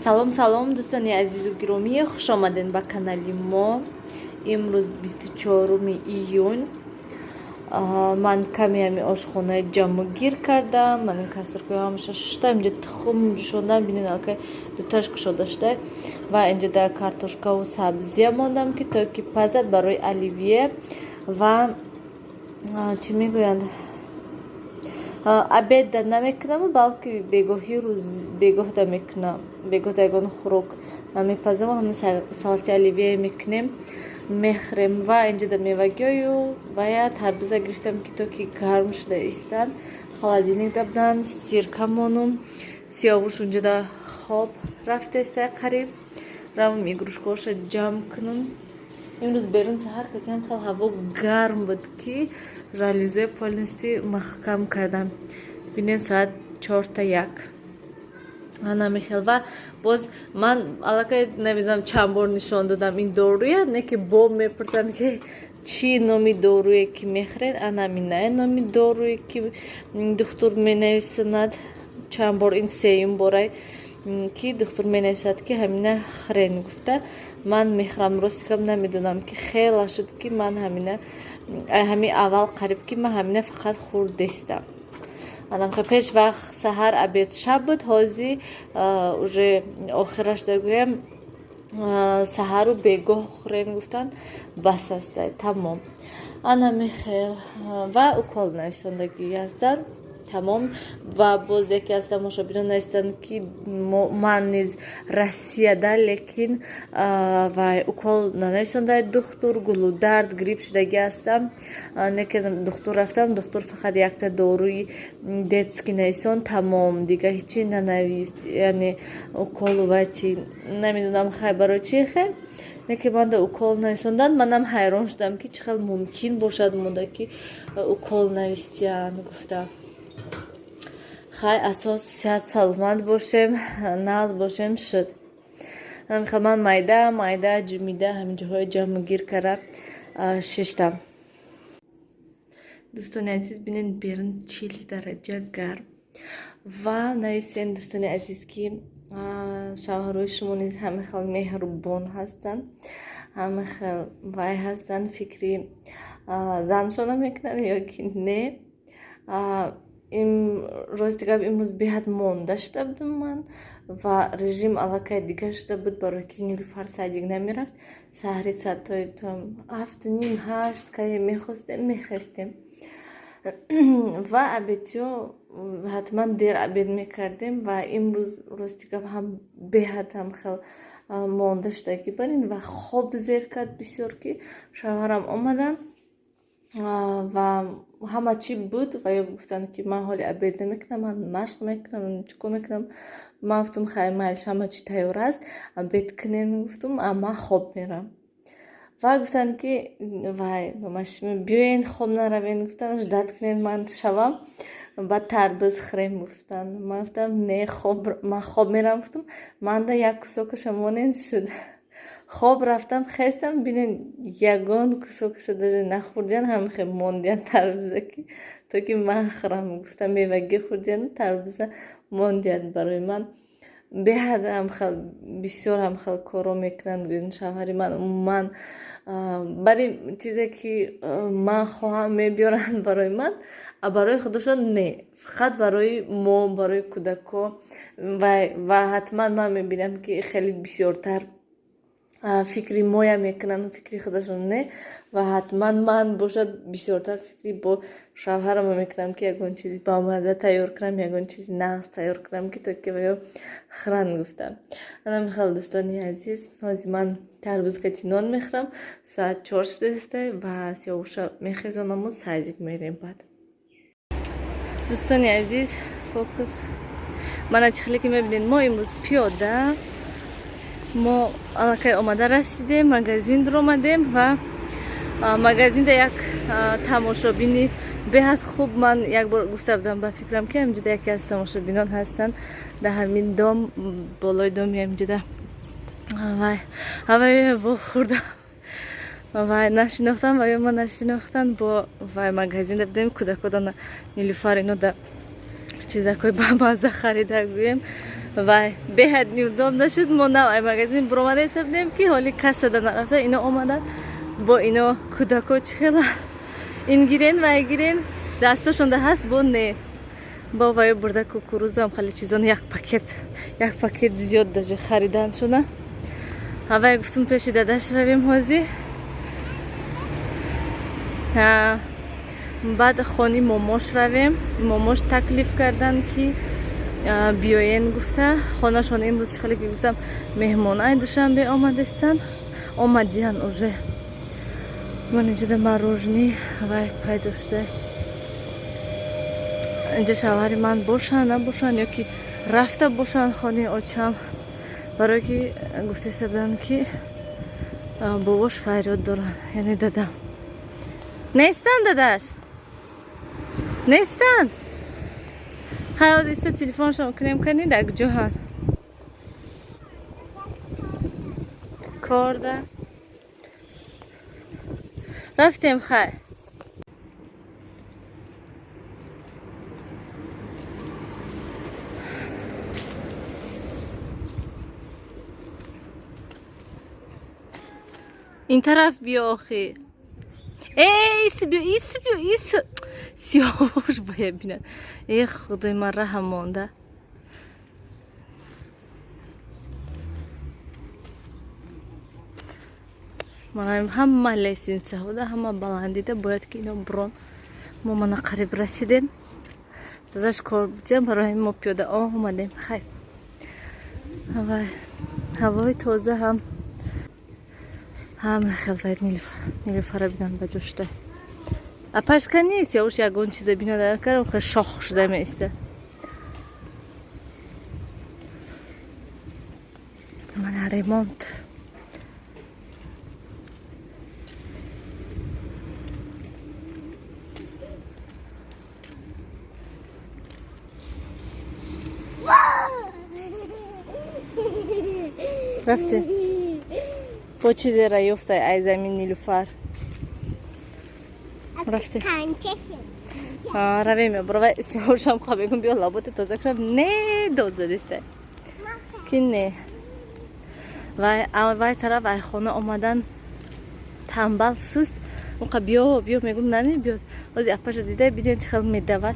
салом салом дӯстони азизу гиромӣ, хуш омадед ба канали мо. Имрӯз 24 июн. Ман каме ами ошхона ҷамъу гир кардам. Ман ин кастркои ҳамаша шишта, инҷа тухм шондам, бинед аллакай дуташ кушода шуда ва инҷа да картошкаву сабзия мондам ки то ки пазад барои оливье ва чӣ мегӯянд обеда намекунам, балки бегоҳи рӯз бегоҳ да мекунам, бегоҳ да ягон хӯрок намепазам, ҳамин салати оливье мекунем, мехӯрем. Ва инҷа да мевагиёю ва я тарбуза гирифтам ки то ки гарм шуда истанд, холодильник да буданд, сиркамонум, сиёвуш инҷа да хоб рафтаистае қариб. Равам игрушкаҳоша ҷамъ кунам. Имрӯз берун саҳар катиам хел ҳаво гарм буд ки жалюзаи полностью маҳкам кардам. Бинед соат 4:01 намехел ва боз ман аллакай намедонам чанд бор нишон додам ин доруя, не ки боб мепурсанд ки чӣ номи доруе ки мехӯред, анаминае номи доруе ки духтур менависонад. Чанд бор ин сеюм борай ки духтур менависад ки ҳамина хӯрен гуфта. Ман мехӯрам, ростикам намедонам ки хела шуд ки ман ҳамин аввал қариб ки ман ҳамина фақат хӯрдистам. Анамха пеш вақт саҳар, обед, шаб буд. Ҳозир уже охираш да гӯям саҳару бегоҳ хӯрен гуфтанд, бас астае, тамом. Анамехел ва укол нависондагӣ астанд, тамом. Ва боз яке аз тамошобинон астанд ки ман низ Россияда, лекин вай укол нанависондаи духтур, гулудард, грипп шудагӣ астам. Неки духтур рафтам, духтур фақат якта доруи детский нависонд, тамом, дига ҳичи нанавист, яъне уколу ва чи намедонам хай барои чи хел. Неки манда укол нависонданд, манам ҳайрон шудам ки чӣ хел мумкин бошад мода ки укол навистиянд гуфта. Хай асос сиҳат саломат бошем, нағз бошем шуд. Ман майда ҷумида ҳамин ҷоҳои ҷамъу гир кара шиштам. дӯстони азиз, бинед берун 40 дараҷа гарм ва нависен дӯстони азиз ки шавҳарҳои шумо низ ҳама хел меҳрубон ҳастанд, ҳама хел вай ҳастанд, фикри заншона мекунанд ё ки не. Рости гап имрӯз беҳад монда шуда будам ман ва режим аллакай дига шуда буд, барои ки Нилуфар садик намерафт. Саҳри саатҳои 7:30-8 кае мехостем ва обедиё ҳатман дер обед мекардем ва имрӯз рости гап ҳам беҳад ҳам хел монда шудагӣ барин ва хоб зер кард бисёр ки шавҳарам омаданд ва ҳама чӣ буд ва ё гуфтанд ки ман ҳоли обед намекунам, ман машқ мекунам, чӣ мекунам. Ман гуфтам хай майлиш, ҳама чӣ тайёр аст, обед кунен, гуфтам, ман хоб мерам. Ва гуфтанд ки вай биёен хоб наравен, гуфтанд ждат кунен ман шавам, баъд тарбуз хӯрем гуфтанд. Ман гуфтам не, ман хоб мерам, гуфтам манда як кусокаша монен шуд. Хоб рафтам, хестам, бинем ягон кусокаша даже нахӯрдиян, ҳама хел мондиян тарбуза ки то ки ман хӯрам. Гуфтам мевагӣ хӯрдиян, тарбуза мондияд барои ман. Беҳад ҳам хел бисёр ҳам хел корро мекунанд гӯянд шавҳари ман. Умуман барои чизе ки ман хоҳам мебиёранд барои ман, а барои худашон не, фақат барои мо, барои кӯдако. Ва ҳатман ман мебинам ки хеле бисёртар фикри моя мекунанд, фикри худашон не. Ва ҳатман ман бошад бисёртар фикри бо шавҳарам мекунам ки ягон чизи бамаза тайёр кунам, ягон чизи нағз тайёр кунам ки то ки ваё хӯранд гуфтам. Анамихел дӯстони азиз, ҳозир ман тарбузкати нон мехӯрам, соат 4 шудааст ва сиёвуша мехезонаму садик мерем. Баъд дӯстони азиз, фокус мана чӣ хеле ки мебинед, мо имрӯз пиёда мо аллакай омада расидем, магазин омадем ва магазинда як тамошобини беҳад хуб, ман як бор гуфта будам ба фикрам ки ҳамҷода яке аз тамошобинон ҳастанд дар ҳамин дом, болои доми ҳамҷода. вай вохӯрдам, вай нашинохтам ва ё ман нашинохтан бо вай магазинда будем, кӯдакода Нилуфар ино да чизакои бамаза харида гӯем вай беҳад неудобно шуд. мо навай магазин буромада ҳисобидем ки ҳоли кас сада нарафта. ино омаданд бо ино кӯдако чӣ хела ин гирен вай гирен дастошонда ҳаст бо не бо вай бурда кукурузам хали чизон як пакет зиёд даже харидан шуна. Авай гуфтум пеши дадаш равем ҳозир. баъд хони момош равем. момош таклиф кардан ки биёен гуфта хонашон имрӯз чӣ хеле ки гуфтам меҳмонай душанбе омадастанд омадиян уже. ман инҷода мороженое вай пайдо шуда. инҷа шавҳари ман бошанд набошанд ё ки рафта бошанд хонаи очам, барое ки гуфтаста буданд ки бобош фарёд доранд, яъне дадам. Нестанд дадаш? Нестанд? ҳаёз иста телефоншон кунем канид акҷоҳанд. Корда. Рафтем хай. ин тараф биё охи. Ис сиёвуш бояд бинад. Худои ман раҳм монда. ман ҳама лесинсаҳода ҳама баландида бояд ки ино бурон. мо мана қариб расидем. дадаш кор бидем барои мо пиёда омадем. хайр. ҳавои тоза ҳам мехелтаед нилуфара бинанд ба ҷошта. Апашка нест ё уж ягон чиза бинад карам хе шох шуда меистад. мана ремонт. рафте бо чизера ёфтай ай замин нилуфар. рафте равем брова сиёшам хабегум биё лаботи тоза кунам. Не дод задистай ки не вай тараф ай хона омадан тамбал суст уқа биё мегум намебиёд. ҳозир апаша дидай бидем чӣ хел медавад.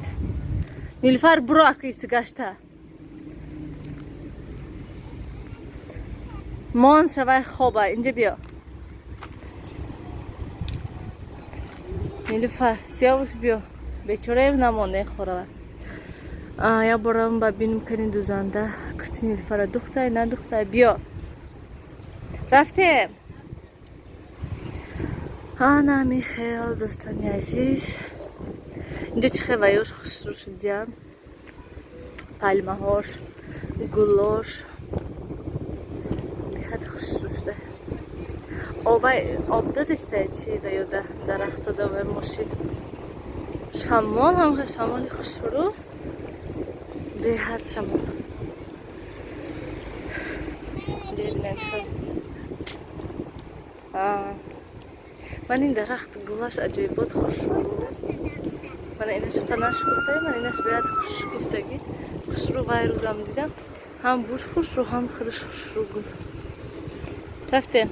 нилуфар буро акиси гашта мон шавай хоба инҷа биё. нилуфар сиёвуш биё бечораем намоне хорава. Я борам ба бинум кани дузанда кирти нилуфара духтай надухтай биё. рафтем. ана михел дӯстони азиз инҷа чӣ хел ваёш хушрӯ шудиям. палмаҳош гулош беҳад хушрӯ шуда. овай об додестай чи ва ёда дарахтода ва мошин шамол ҳам шамоли хушрӯ беҳад шамол. ман ин дарахт гулаш аҷоибот хушрӯ мана инаш қанаш гуфтаи ман инаш беҳад хушгуфтагӣ хушрӯ вай рӯзам дидам ҳам буш хушрӯ ҳам худаш хушрӯ гул. рафтем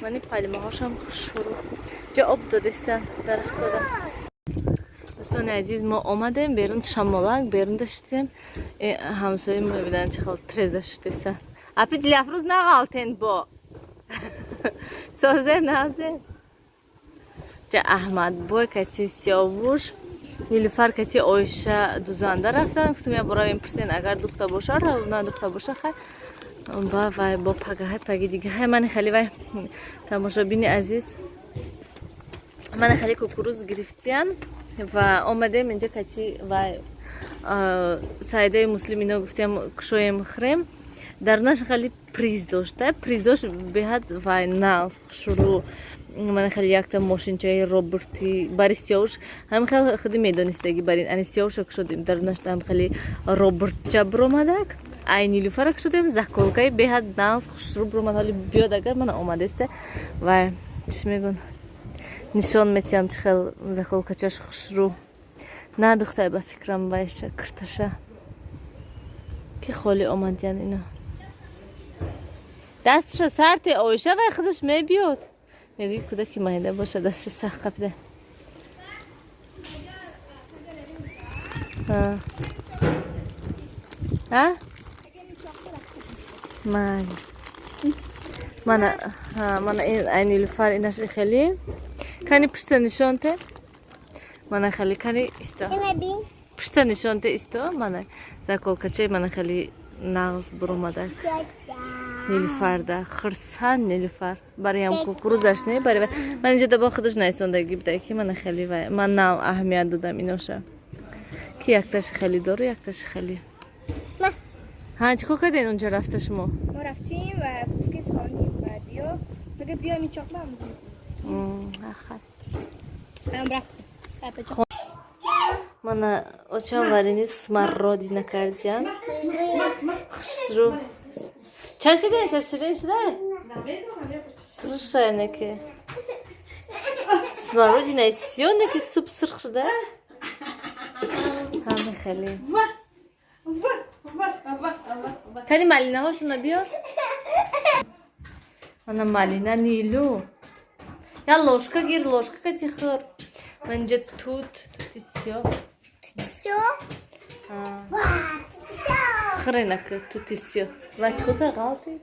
мани палмаҳошам хушрӯ ҷо об додестан дарахтода. дӯстони азиз мо омадем берун шамолак берун даштем ҳамсои мо мебинанд чӣ хел треза шудестан. апи дилафрӯз нағалтен бо созе назе ҷа аҳмадбой кати сиёвуш нилуфар кати ойша дузанда рафтан. гуфтум я боравем пирсен агар духта боша равна духта боша хай ба вай бо пагаҳай паги дигаҳай. мани хали вай тамошобини азиз мани хали кукуруз гирифтиян ва омадем инҷа кати вай саидаи муслим ино гуфтем кушоем хӯрем. дарунаш хали приз дошта призош беҳад вай нағз хушрӯ. мани хали якта мошинчаи роберти бари сиёвуш ҳами хел худи медонистаги барин ани сиёвуша кушодем дарунаш ҳам хали робертча буромадак. ай нилуфара кушодем заколкаи беҳад нағз хушрӯ буромад. ҳоли биёд агар мана омадеста вай чӣ мегӯн нишон метиҳам чӣ хел заколкачаш хушрӯ. نه دختر به فکرم باشه کرتشه که خالی آمدین اینا دستش سرت آیشه و خودش میبیاد میگی کودکی مایده باشه دستش سخت قبده ها من این نیلوفر اینش خیلی کنی پشت نشانته من خیلی کنی ایستا پشت نشانته ایستا من زکل کچه من خیلی نغز برومده نیلوفر ده خرسان نیلوفر برای هم کوکروزش نه برای من اینجا دبا خودش نیستندگی بده که من خیلی من نه اهمیت دادم اینوشه که یکتاش خیلی داره یکتاش خیلی ها چیکار کردین اونجا رفته شما؟ ما رفتیم و پوفکس خواندیم و بیا مگه بیا می چاقلا میگیم هم رفتیم من اوچا وارینی سمرودی نکردیم خشرو چه شده؟ ترشه نکه سمرودی نیستیونه که سوپ سرخ شده همه خیلی کنی مالینه هاشون بیار انا مالینه نیلو یا لوشکا گیر لوشکا کتی خور منجا توتی سیاه خرینه که توتی سیاه و چکو کر غلطید